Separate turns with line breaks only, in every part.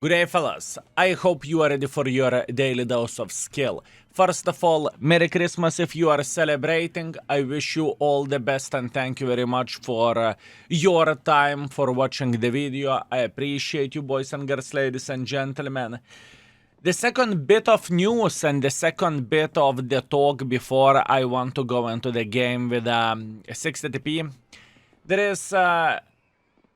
Good day, fellas. I hope you are ready for your daily dose of skill. First of all, Merry Christmas if you are celebrating. I wish you all the best and thank you very much for your time for watching the video. I appreciate you, boys and girls, ladies and gentlemen. The second bit of news and the second bit of the talk before I want to go into the game with 60TP. There is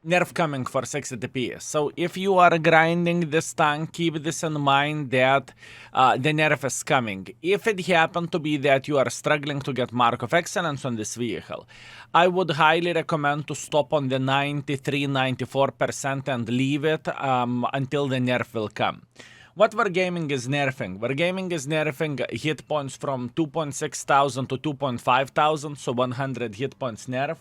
nerf coming for 60TP. So if you are grinding this tank, keep this in mind that the nerf is coming. If it happened to be that you are struggling to get Mark of Excellence on this vehicle, I would highly recommend to stop on the 93-94% and leave it until the nerf will come. What Wargaming is nerfing? Wargaming is nerfing hit points from 2,600 to 2,500, so 100 hit points nerf.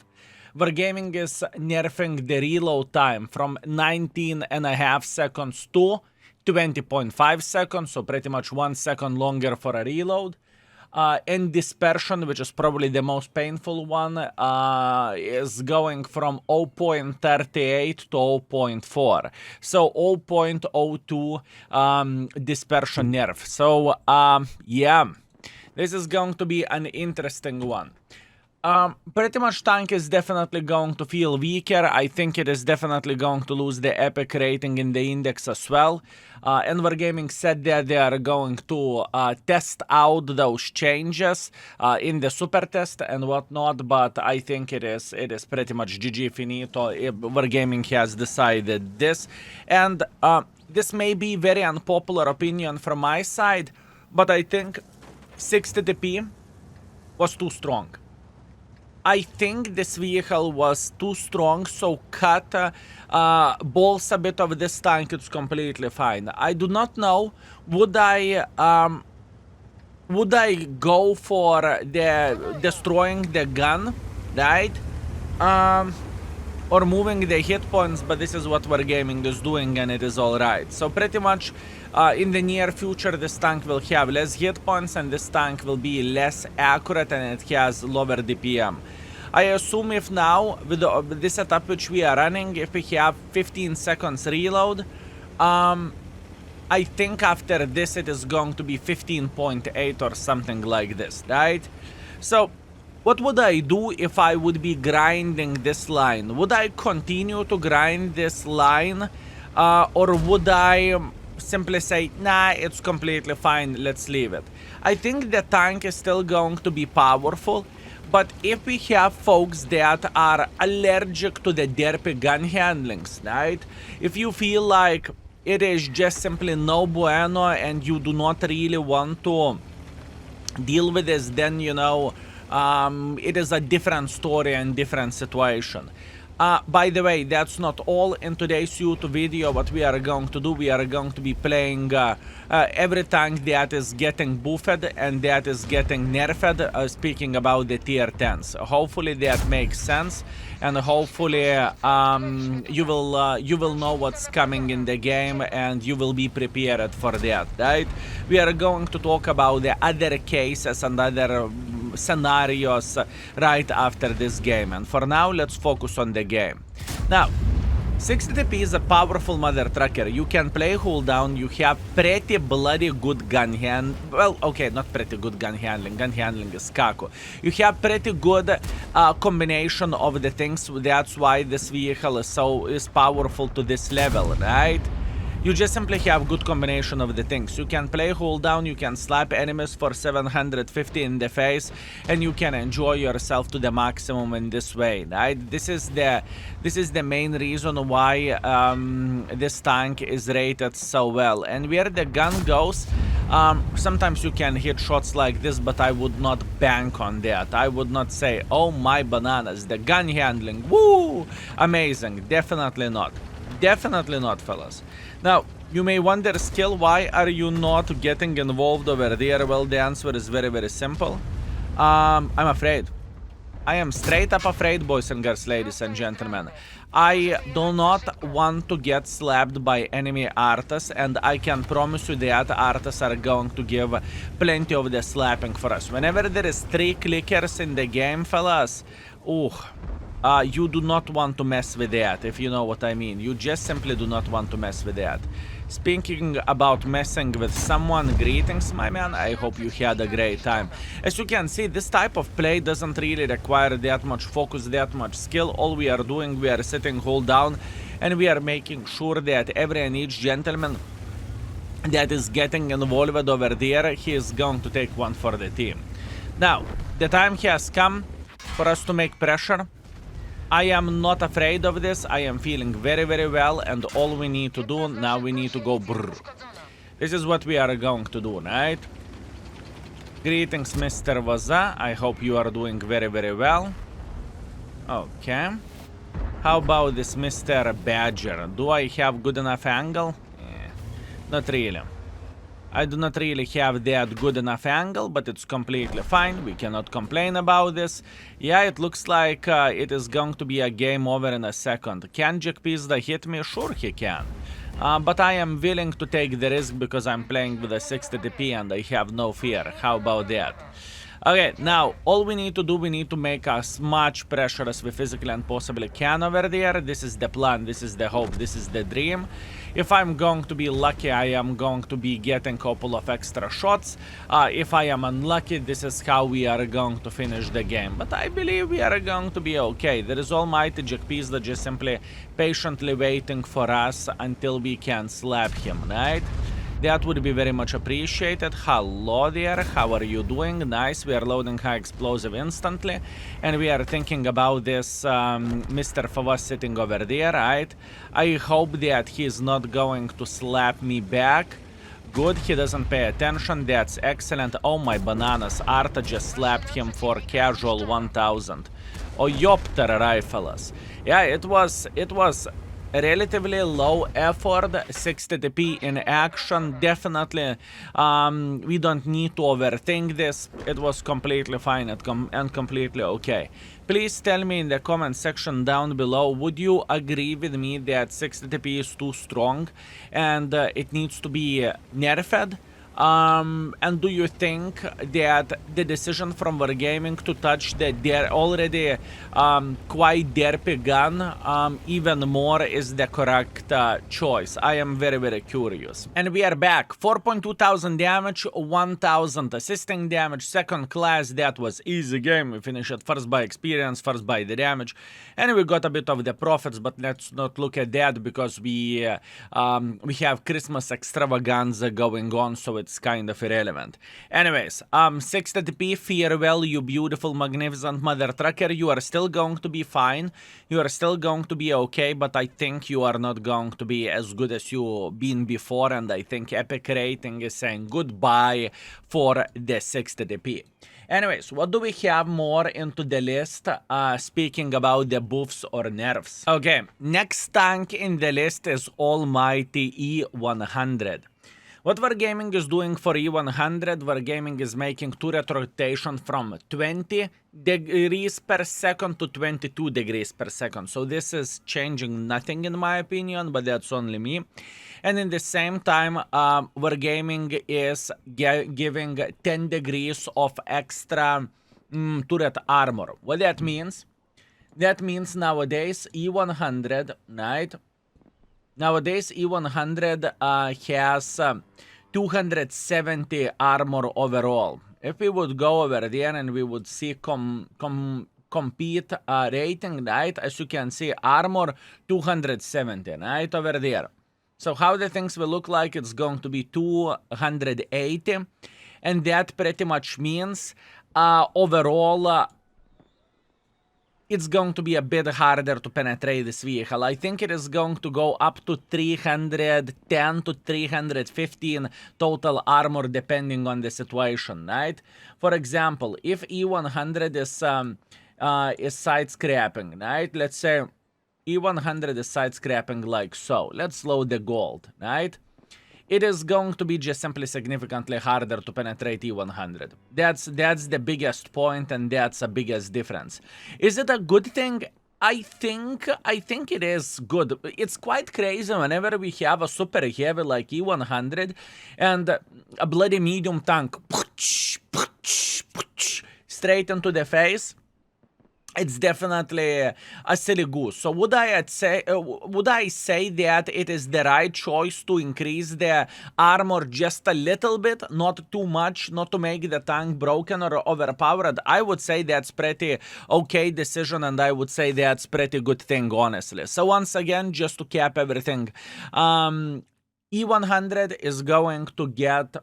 Wargaming is nerfing the reload time from 19.5 seconds to 20.5 seconds, so pretty much 1 second longer for a reload. And dispersion, which is probably the most painful one, is going from 0.38 to 0.4. So 0.02 dispersion nerf. So yeah, this is going to be an interesting one. Pretty much tank is definitely going to feel weaker. I think it is definitely going to lose the epic rating in the index as well. And Wargaming said that they are going to test out those changes in the super test and whatnot, but I think it is pretty much GG finito. Wargaming has decided this, and this may be very unpopular opinion from my side, but I think 60TP was too strong. I think this vehicle was too strong, so cut balls a bit of this tank, it's completely fine. I do not know, would I go for the destroying the gun, right? Or moving the hit points, but this is what Wargaming is doing and it is alright. So pretty much in the near future this tank will have less hit points and this tank will be less accurate and it has lower DPM. I assume if now, with this setup which we are running, if we have 15 seconds reload, I think after this it is going to be 15.8 or something like this, right? So what would I do if I would be grinding this line? Would I continue to grind this line? Or would I simply say, nah, it's completely fine, let's leave it? I think the tank is still going to be powerful, but if we have folks that are allergic to the derpy gun handlings, right? If you feel like it is just simply no bueno and you do not really want to deal with this, then, you know, it is a different story and different situation. By the way, that's not all. In today's YouTube video, what we are going to do, we are going to be playing every tank that is getting buffed and that is getting nerfed, speaking about the tier 10s. Hopefully that makes sense, and hopefully you will know what's coming in the game and you will be prepared for that, right? We are going to talk about the other cases and other scenarios right after this game, and for now let's focus on the game. Now 60TP is a powerful mother trucker. You can play hold down, you have pretty bloody good gun hand, well, okay, not pretty good gun handling is kako. You have pretty good combination of the things, that's why this vehicle is powerful to this level, right? You just simply have good combination of the things. You can play hold down, you can slap enemies for 750 in the face, and you can enjoy yourself to the maximum in this way, right? This is the main reason why this tank is rated so well. And where the gun goes, sometimes you can hit shots like this, but I would not bank on that. I would not say, oh my bananas, the gun handling, woo, amazing. Definitely not. Definitely not, fellas. Now, you may wonder, skill, why are you not getting involved over there? Well, the answer is very, very simple. I'm afraid. I am straight up afraid, boys and girls, ladies and gentlemen. I do not want to get slapped by enemy artists, and I can promise you that artists are going to give plenty of the slapping for us. Whenever there is 3 clickers in the game, fellas, you do not want to mess with that, if you know what I mean. You just simply do not want to mess with that. Speaking about messing with someone, greetings, my man. I hope you had a great time. As you can see, this type of play doesn't really require that much focus, that much skill. All we are doing, we are sitting, hold down, and we are making sure that every and each gentleman that is getting involved over there, he is going to take one for the team. Now, the time has come for us to make pressure. I am not afraid of this. I am feeling very, very well, and all we need to do now, we need to go brrr. This is what we are going to do, right? Greetings, Mr. Vaza. I hope you are doing very, very well. Okay. How about this Mr. Badger? Do I have good enough angle? Not really. I do not really have that good enough angle, but it's completely fine. We cannot complain about this. Yeah, it looks like it is going to be a game over in a second. Can Jack Pizda hit me? Sure he can. But I am willing to take the risk because I'm playing with a 60 DP and I have no fear. How about that? Okay, now, all we need to do, we need to make as much pressure as we physically and possibly can over there. This is the plan, this is the hope, this is the dream. If I'm going to be lucky, I am going to be getting a couple of extra shots. If I am unlucky, this is how we are going to finish the game. But I believe we are going to be okay. There is almighty Jack Pizda just simply patiently waiting for us until we can slap him, right? That would be very much appreciated. Hello there, how are you doing? Nice, we are loading high explosive instantly. And we are thinking about this Mr. Favas sitting over there, right? I hope that he is not going to slap me back. Good, he doesn't pay attention, that's excellent. Oh my bananas, Arta just slapped him for casual 1000. Oh, yopter rifles. Yeah, it was relatively low effort, 60 TP in action. Definitely, we don't need to overthink this. It was completely fine and completely okay. Please tell me in the comment section down below, would you agree with me that 60 TP is too strong and it needs to be nerfed? And do you think that the decision from Wargaming to touch the already quite derpy gun even more is the correct choice? I am very, very curious. And we are back. 4.2 thousand damage, 1000 assisting damage, second class. That was easy game. We finished it first by experience, first by the damage. And we got a bit of the profits, but let's not look at that because we have Christmas extravaganza going on, so it's kind of irrelevant. Anyways, 60 TP, farewell, you beautiful, magnificent mother trucker. You are still going to be fine. You are still going to be okay, but I think you are not going to be as good as you been before, and I think Epic Rating is saying goodbye for the 60 TP. Anyways, what do we have more into the list, speaking about the buffs or nerfs? Okay, next tank in the list is almighty E100. What Wargaming is doing for E100, Wargaming is making turret rotation from 20 degrees per second to 22 degrees per second. So this is changing nothing in my opinion, but that's only me. And in the same time, Wargaming is giving 10 degrees of extra turret armor. What that means? That means nowadays E100, right? Nowadays, E100 has 270 armor overall. If we would go over there and we would see compete rating, right? As you can see, armor 270, right? Over there. So how the things will look like, it's going to be 280. And that pretty much means overall... it's going to be a bit harder to penetrate this vehicle. I think it is going to go up to 310 to 315 total armor depending on the situation, right? For example, if E100 is side scrapping, right? Let's say E100 is side scrapping like so. Let's load the gold, right? It is going to be just simply significantly harder to penetrate E100. That's the biggest point, and that's the biggest difference. Is it a good thing? I think it is good. It's quite crazy whenever we have a super heavy like E100 and a bloody medium tank straight into the face. it's definitely a silly goose. So would I say that it is the right choice to increase the armor just a little bit, not too much, not to make the tank broken or overpowered? I would say that's pretty okay decision, and I would say that's pretty good thing, honestly. So once again, just to cap everything, E100 is going to get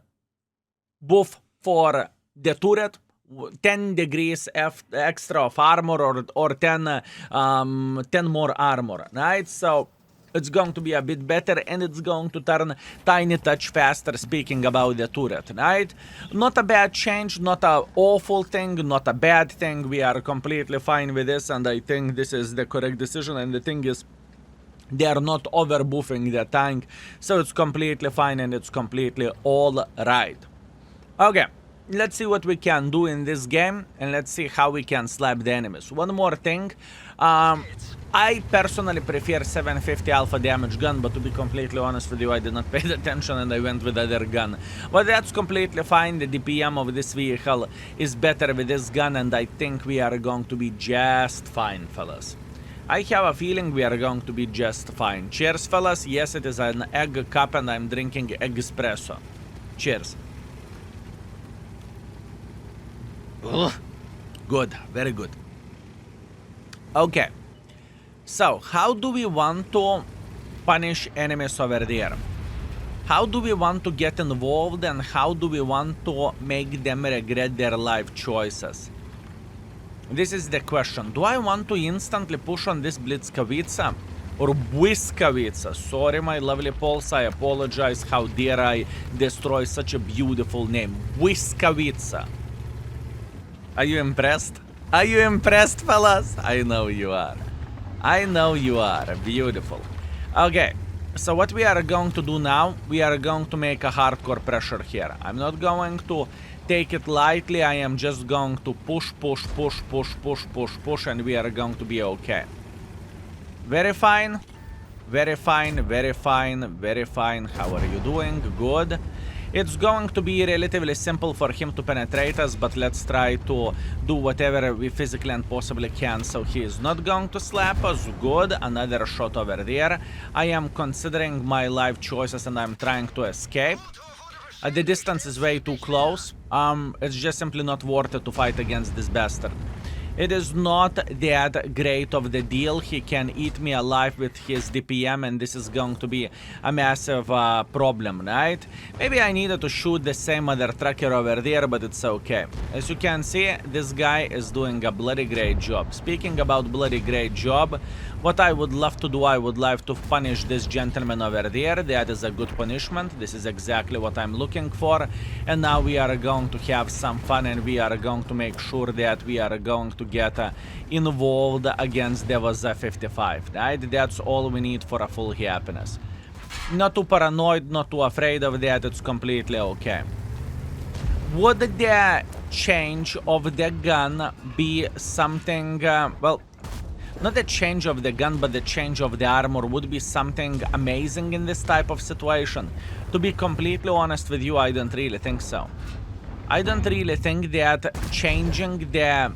buff for the turret, 10 degrees extra of armor, or 10 more armor, right? So it's going to be a bit better, and it's going to turn tiny touch faster, speaking about the turret, right? Not a bad change, not a awful thing, not a bad thing. We are completely fine with this, and I think this is the correct decision. And the thing is, they are not over buffing the tank, so it's completely fine and it's completely all right. Okay, let's see what we can do in this game, and let's see how we can slap the enemies. One more thing, I personally prefer 750 alpha damage gun, but to be completely honest with you, I did not pay attention and I went with other gun. But that's completely fine. The DPM of this vehicle is better with this gun, and I think we are going to be just fine, fellas. I have a feeling we are going to be just fine. Cheers, fellas. Yes, it is an egg cup and I'm drinking egg espresso. Cheers. Ugh. Good, very good. Okay, so how do we want to punish enemies over there? How do we want to get involved, and how do we want to make them regret their life choices? This is the question. Do I want to instantly push on this Blitzkowitza or Bwiskowitza? Sorry, my lovely Poles, I apologize. How dare I destroy such a beautiful name? Bwiskowitza. Are you impressed? Are you impressed, fellas? I know you are. I know you are. Beautiful. Okay, so what we are going to do now, we are going to make a hardcore pressure here. I'm not going to take it lightly. I am just going to push, push, push, push, push, push, push, and we are going to be okay. Very fine. Very fine, very fine, very fine. How are you doing? Good. It's going to be relatively simple for him to penetrate us, but let's try to do whatever we physically and possibly can. So he is not going to slap us. Good. Another shot over there. I am considering my life choices and I'm trying to escape. The distance is way too close. It's just simply not worth it to fight against this bastard. It is not that great of the deal. He can eat me alive with his DPM, and this is going to be a massive problem, right? Maybe I needed to shoot the same other tracker over there, but it's okay. As you can see, this guy is doing a bloody great job. Speaking about bloody great job, what I would love to do, I would love to punish this gentleman over there. That is a good punishment. This is exactly what I'm looking for. And now we are going to have some fun, and we are going to make sure that we are going to get involved against Devaza 55, right? That's all we need for a full happiness. Not too paranoid, not too afraid of that, it's completely okay. Would the change of the gun be something, well, not the change of the gun, but the change of the armor would be something amazing in this type of situation? To be completely honest with you, I don't really think so. I don't really think that changing the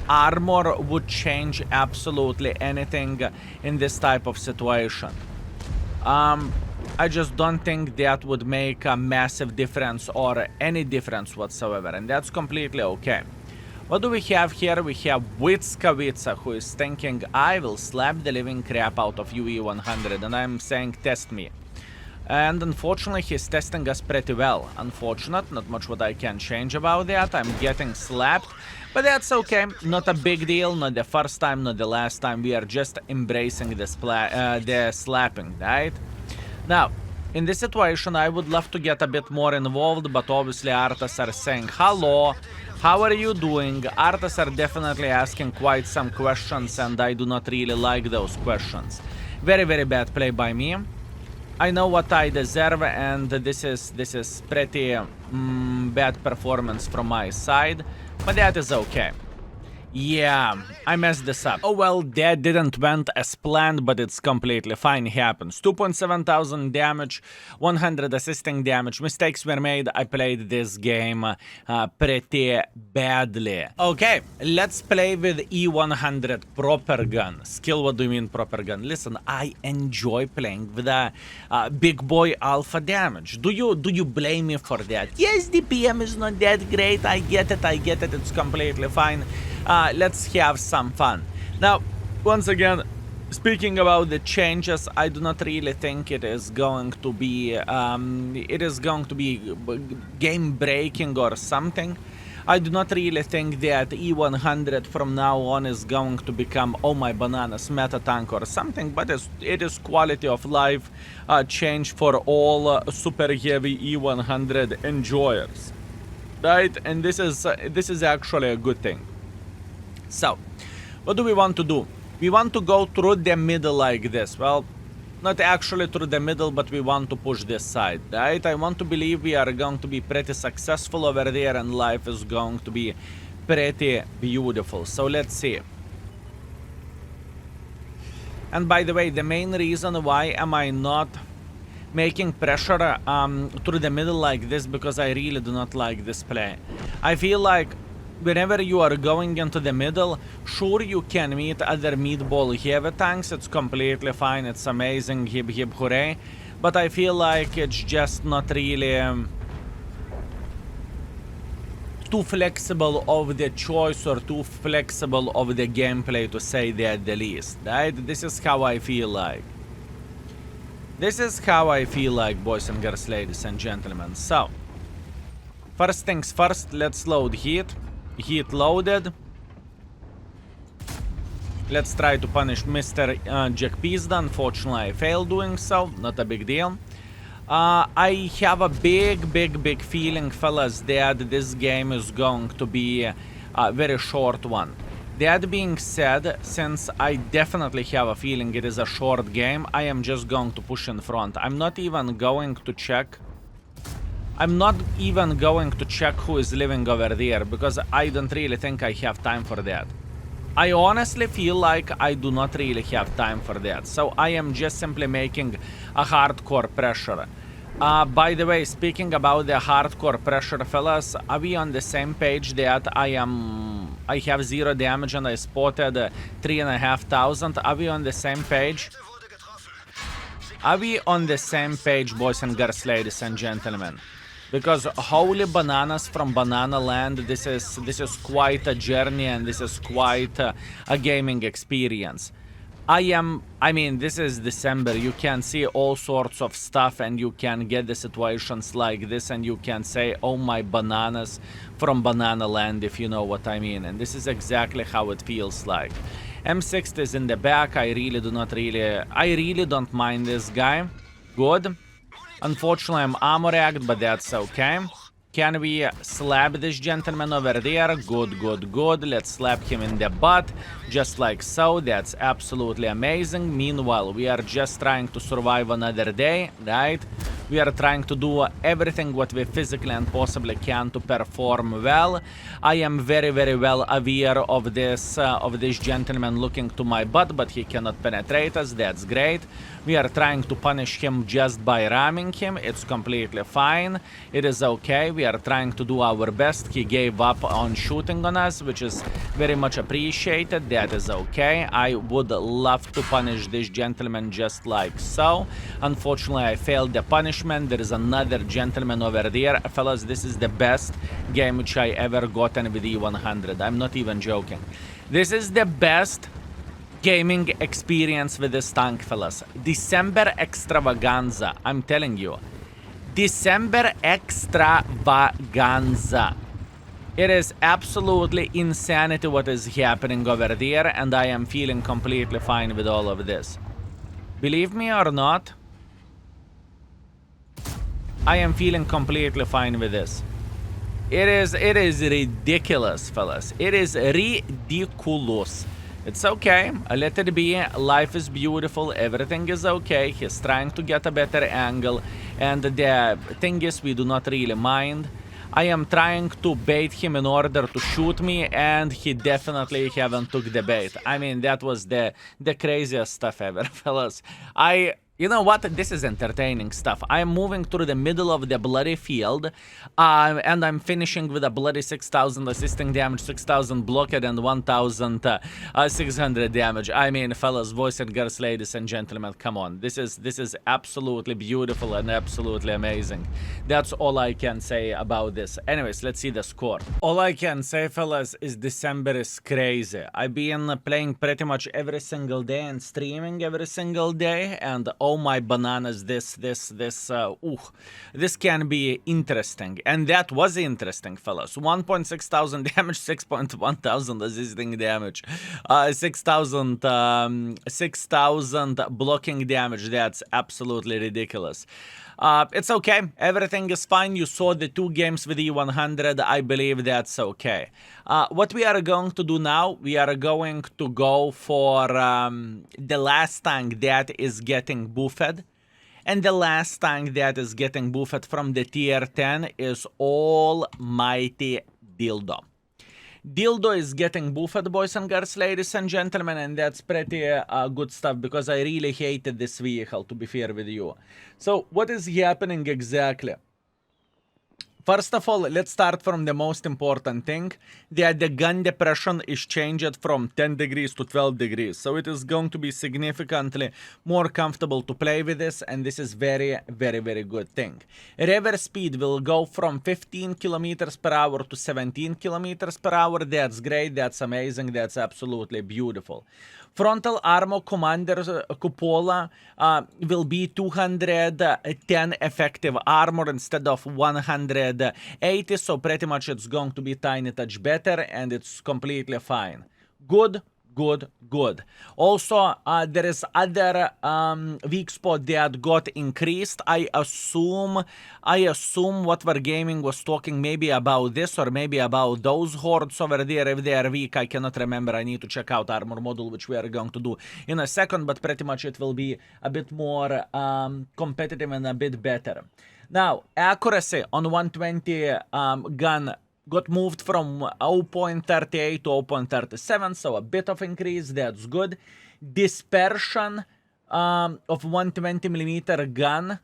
armor would change absolutely anything in this type of situation. I just don't think that would make a massive difference or any difference whatsoever, and that's completely okay. What do we have here? We have Bwiskowitza, who is thinking, I will slap the living crap out of you, E100, and I'm saying, test me. And unfortunately, he's testing us pretty well. Unfortunate, not much what I can change about that. I'm getting slapped, but that's okay. Not a big deal, not the first time, not the last time. We are just embracing the slapping, right? Now, in this situation, I would love to get a bit more involved, but obviously Artas are saying, hello, how are you doing? Artas are definitely asking quite some questions, and I do not really like those questions. Very, very bad play by me. I know what I deserve, and this is pretty bad performance from my side, but that is okay. Yeah, I messed this up. Oh well, that didn't went as planned, but it's completely fine, it happens. 2,700 damage, 100 assisting damage, mistakes were made, I played this game pretty badly. Okay, let's play with E100 proper gun. Skill, what do you mean proper gun? Listen, I enjoy playing with a big boy alpha damage. Do you blame me for that? Yes, the PM is not that great, I get it, it's completely fine. Let's have some fun. Now, once again, speaking about the changes, I do not really think it is going to be game breaking or something. I do not really think that E100 from now on is going to become, oh my bananas, meta tank or something, but it is quality of life change for all super heavy E100 enjoyers, right? And this is actually a good thing. So, what do we want to do? We want to go through the middle like this. Well, not actually through the middle, but we want to push this side, right? I want to believe we are going to be pretty successful over there and life is going to be pretty beautiful. So let's see. And by the way, the main reason why am I not making pressure through the middle like this, because I really do not like this play. I feel like whenever you are going into the middle, sure you can meet other meatball heavy tanks, it's completely fine, it's amazing, hip hip hooray, but I feel like it's just not really too flexible of the choice or too flexible of the gameplay, to say that the least, right? This is how I feel like. This is how I feel like, boys and girls, ladies and gentlemen. So, first things first, let's load heat. Heat loaded. Let's try to punish Mr. Jack Pizda. Unfortunately, I failed doing so. Not a big deal. I have a big feeling, fellas, that this game is going to be a very short one. That being said, since I definitely have a feeling it is a short game, I am just going to push in front. I'm not even going to check who is living over there, because I don't really think I have time for that. I honestly feel like I do not really have time for that. So I am just simply making a hardcore pressure. By the way, speaking about the hardcore pressure, fellas, are we on the same page that I have 0 damage and I spotted 3,500? Are we on the same page? Are we on the same page, boys and girls, ladies and gentlemen? Because holy bananas from Banana Land, this is quite a journey and this is quite a gaming experience. I mean, this is December, you can see all sorts of stuff and you can get the situations like this and you can say, oh my bananas from Banana Land, if you know what I mean. And this is exactly how it feels like. M6 is in the back, I really don't mind this guy. Good. Unfortunately, I'm armor-ragged, but that's okay. Can we slap this gentleman over there? Good. Let's slap him in the butt, just like so. That's absolutely amazing. Meanwhile, we are just trying to survive another day, right? We are trying to do everything what we physically and possibly can to perform well. I am very well aware of this gentleman looking to my butt, but he cannot penetrate us. That's great. We are trying to punish him just by ramming him. It's completely fine. It is okay. We are trying to do our best. He gave up on shooting on us, which is very much appreciated. That is okay. I would love to punish this gentleman just like so. Unfortunately, I failed the punishment. There is another gentleman over there. Fellas, this is the best game which I ever gotten with E100. I'm not even joking. This is the best gaming experience with this tank, fellas. December extravaganza, I'm telling you. December extravaganza. It is absolutely insanity what is happening over there, and I am feeling completely fine with all of this. Believe me or not, I am feeling completely fine with this. It is ridiculous, fellas. It is ridiculous. It's okay, let it be, life is beautiful, everything is okay, he's trying to get a better angle, and the thing is, we do not really mind. I am trying to bait him in order to shoot me, and he definitely haven't took the bait. I mean, that was the craziest stuff ever, fellas. You know what? This is entertaining stuff. I'm moving through the middle of the bloody field, and I'm finishing with a bloody 6,000 assisting damage, 6,000 blockade, and 1,600 damage. I mean, fellas, boys and girls, ladies and gentlemen, come on. This is absolutely beautiful and absolutely amazing. That's all I can say about this. Anyways, let's see the score. All I can say, fellas, is December is crazy. I've been playing pretty much every single day and streaming every single day, and oh my bananas, this can be interesting. And that was interesting, fellas. 1.6 thousand damage, 6.1 thousand assisting damage, 6,000 blocking damage. That's absolutely ridiculous. It's okay. Everything is fine. You saw the 2 games with E100. I believe that's okay. What we are going to do now, we are going to go for the last tank that is getting buffed. And the last tank that is getting buffed from the tier 10 is Almighty Dildo. Dildo is getting buffed, boys and girls, ladies and gentlemen, and that's pretty good stuff, because I really hated this vehicle, to be fair with you. So, what is happening exactly? First of all, let's start from the most important thing, that the gun depression is changed from 10 degrees to 12 degrees. So it is going to be significantly more comfortable to play with this, and this is very, very, very good thing. Reverse speed will go from 15 kilometers per hour to 17 kilometers per hour. That's great, that's amazing, that's absolutely beautiful. Frontal armor commander cupola will be 210 effective armor instead of 180, so pretty much it's going to be tiny touch better, and it's completely fine. Good. Also, there is other weak spot that got increased. I assume what Wargaming was talking maybe about this, or maybe about those hordes over there. If they are weak, I cannot remember. I need to check out armor model, which we are going to do in a second, but pretty much it will be a bit more competitive and a bit better. Now, accuracy on 120 gun got moved from 0.38 to 0.37, so a bit of increase, that's good. Dispersion of 120mm gun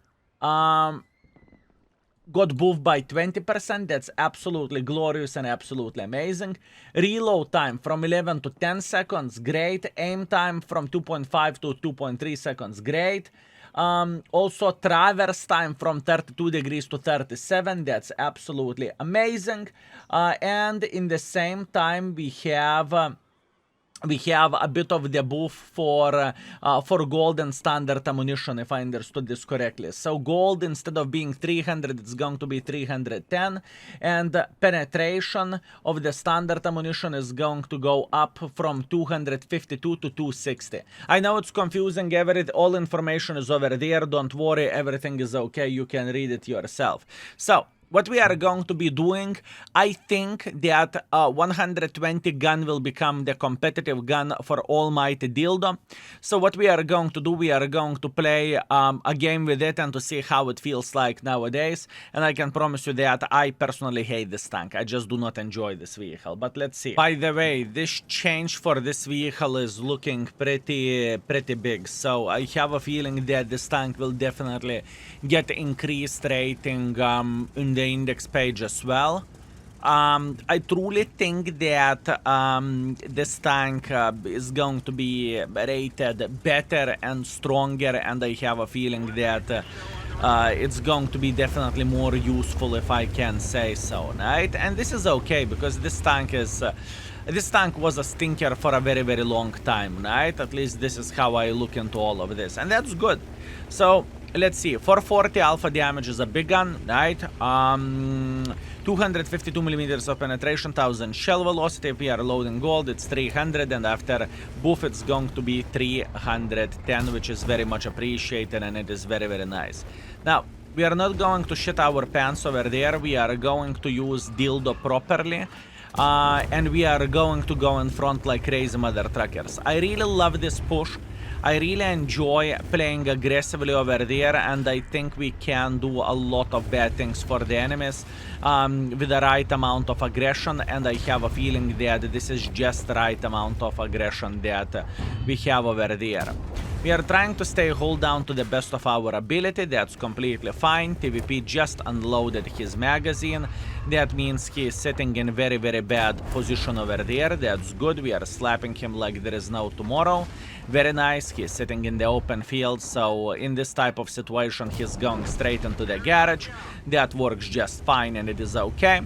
got buffed by 20%, that's absolutely glorious and absolutely amazing. Reload time from 11 to 10 seconds, great. Aim time from 2.5 to 2.3 seconds, great. Also traverse time from 32 degrees to 37, that's absolutely amazing. And in the same time we have a bit of the buff for gold and standard ammunition, if I understood this correctly. So gold, instead of being 300, it's going to be 310, and penetration of the standard ammunition is going to go up from 252 to 260. I know it's confusing, all information is over there, don't worry, everything is okay, you can read it yourself. So, what we are going to be doing, I think that 120 gun will become the competitive gun for Almighty Dildo. So what we are going to do, we are going to play a game with it and to see how it feels like nowadays. And I can promise you that I personally hate this tank. I just do not enjoy this vehicle. But let's see. By the way, this change for this vehicle is looking pretty big. So I have a feeling that this tank will definitely get increased rating in the index page as well. I truly think that this tank is going to be rated better and stronger, and I have a feeling that it's going to be definitely more useful, if I can say so, right? And this is okay, because this tank is this tank was a stinker for a very, very long time, right? At least this is how I look into all of this, and that's good. So let's see, 440 alpha damage is a big gun, right? 252 millimeters of penetration, 1000 shell velocity. If we are loading gold, it's 300, and after buff, it's going to be 310, which is very much appreciated, and it is very, very nice. Now, we are not going to shit our pants over there. We are going to use Dildo properly. And we are going to go in front like crazy mother truckers. I really love this push. I really enjoy playing aggressively over there, and I think we can do a lot of bad things for the enemies with the right amount of aggression, and I have a feeling that this is just the right amount of aggression that we have over there. We are trying to stay hold down to the best of our ability. That's completely fine. TVP just unloaded his magazine. That means he is sitting in very, very bad position over there. That's good. We are slapping him like there is no tomorrow. Very nice. He's sitting in the open field. So in this type of situation, he's going straight into the garage. That works just fine and it is okay.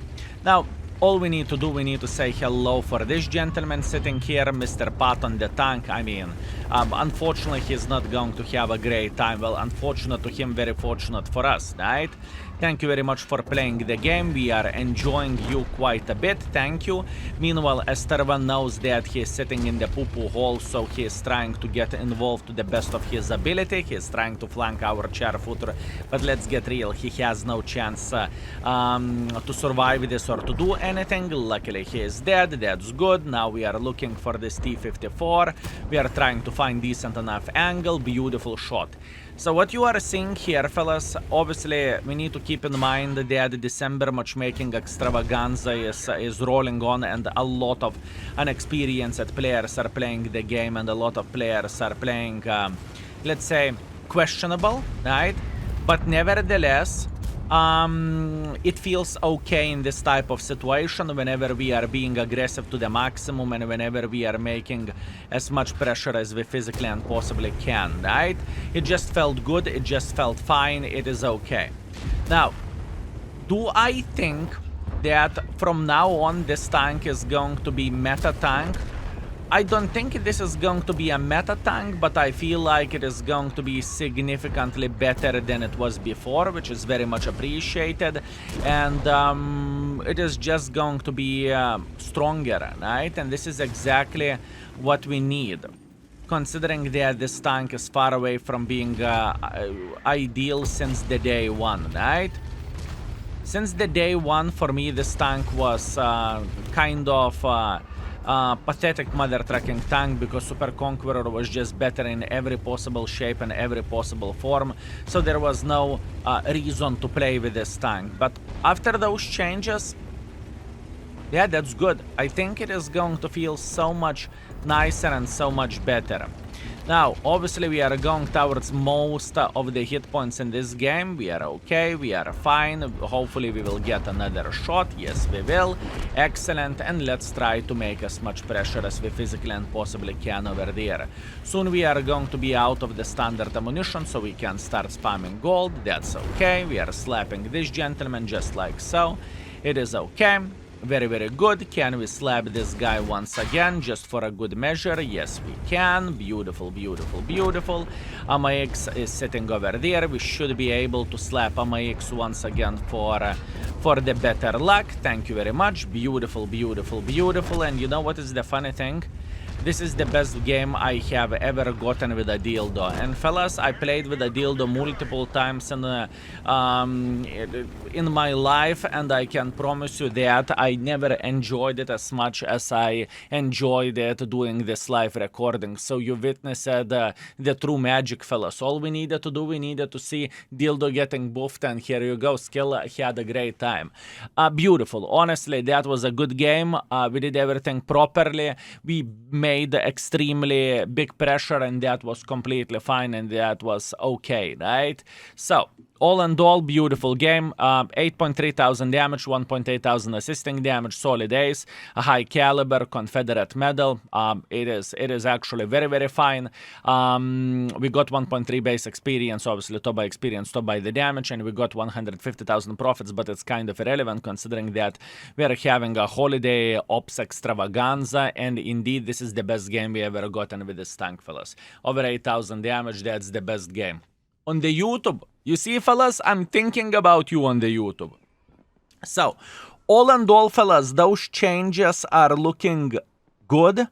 Now, all we need to do, we need to say hello for this gentleman sitting here, Mr. Pat on the tank. I mean, unfortunately, he's not going to have a great time. Well, unfortunate to him, very fortunate for us, right? Thank you very much for playing the game. We are enjoying you quite a bit. Thank you. Meanwhile, Esteban knows that he is sitting in the poo-poo hole, so he is trying to get involved to the best of his ability. He is trying to flank our chair-footer, but let's get real. He has no chance to survive this or to do anything. Luckily, he is dead. That's good. Now we are looking for this T-54. We are trying to find decent enough angle. Beautiful shot. So what you are seeing here, fellas, obviously we need to keep in mind that the December matchmaking extravaganza is rolling on, and a lot of inexperienced players are playing the game, and a lot of players are playing, let's say, questionable, right? But nevertheless, it feels okay in this type of situation whenever we are being aggressive to the maximum and whenever we are making as much pressure as we physically and possibly can, right? It just felt good, it just felt fine, it is okay. Now, do I think that from now on this tank is going to be meta tank? I don't think this is going to be a meta tank, but I feel like it is going to be significantly better than it was before, which is very much appreciated. And it is just going to be stronger, right? And this is exactly what we need, considering that this tank is far away from being ideal since the day one, right? Since the day one, for me, this tank was kind of pathetic mother trucking tank, because Super Conqueror was just better in every possible shape and every possible form, so there was no reason to play with this tank. But after those changes, yeah, that's good. I think it is going to feel so much nicer and so much better. Now, obviously, we are going towards most of the hit points in this game. We are okay, we are fine. Hopefully, we will get another shot. Yes, we will. Excellent. And let's try to make as much pressure as we physically and possibly can over there. Soon, we are going to be out of the standard ammunition, so we can start spamming gold. That's okay. We are slapping this gentleman just like so. It is okay. Very, very good. Can we slap this guy once again, just for a good measure? Yes, we can. Beautiful, beautiful, beautiful. AMAX is sitting over there. We should be able to slap AMAX once again for the better luck. Thank you very much. Beautiful, beautiful, beautiful. And you know what is the funny thing? This is the best game I have ever gotten with a dildo. And fellas, I played with a dildo multiple times in my life, and I can promise you that I never enjoyed it as much as I enjoyed it doing this live recording. So you witnessed the true magic, fellas. All we needed to do, we needed to see dildo getting buffed, and here you go. Skill had a great time. Beautiful. Honestly, that was a good game. We did everything properly. We made extremely big pressure, and that was completely fine, and that was okay, right? So all in all, beautiful game. 8.3 thousand damage, 1.8 thousand assisting damage, solid ace, a high caliber Confederate medal. It is actually very, very fine. We got 1.3 base experience, obviously top by experience, top by the damage, and we got 150,000 profits, but it's kind of irrelevant considering that we are having a holiday ops extravaganza, and indeed this is the best game we ever gotten with this tank, fellas. Over 8,000 damage, that's the best game. On the YouTube, you see, fellas, I'm thinking about you on the YouTube. So, all in all, fellas, those changes are looking good.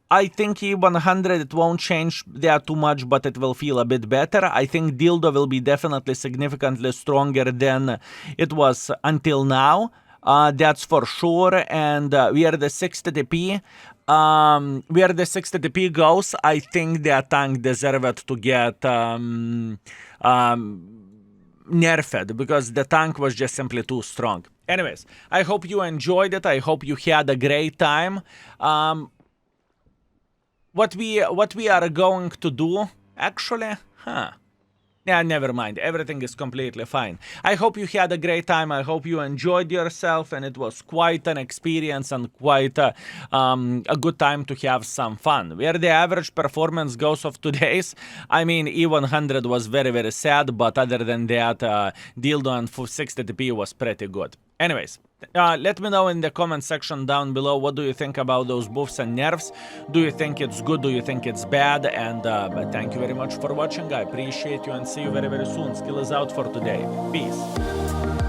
I think E100, it won't change that too much, but it will feel a bit better. I think Dildo will be definitely significantly stronger than it was until now. That's for sure. And we are the 60 DP. where the 60 TP goes, I think the tank deserved to get nerfed because the tank was just simply too strong. Anyways, I hope you enjoyed it. I hope you had a great time. What we are going to do, actually, yeah, never mind. Everything is completely fine. I hope you had a great time. I hope you enjoyed yourself, and it was quite an experience and quite a good time to have some fun. Where the average performance goes of today's, I mean, E100 was very, very sad, but other than that, Dildo and 60 TP was pretty good. Anyways, let me know in the comment section down below what do you think about those buffs and nerfs. Do you think it's good? Do you think it's bad? And but thank you very much for watching. I appreciate you and see you very, very soon. Skill is out for today. Peace.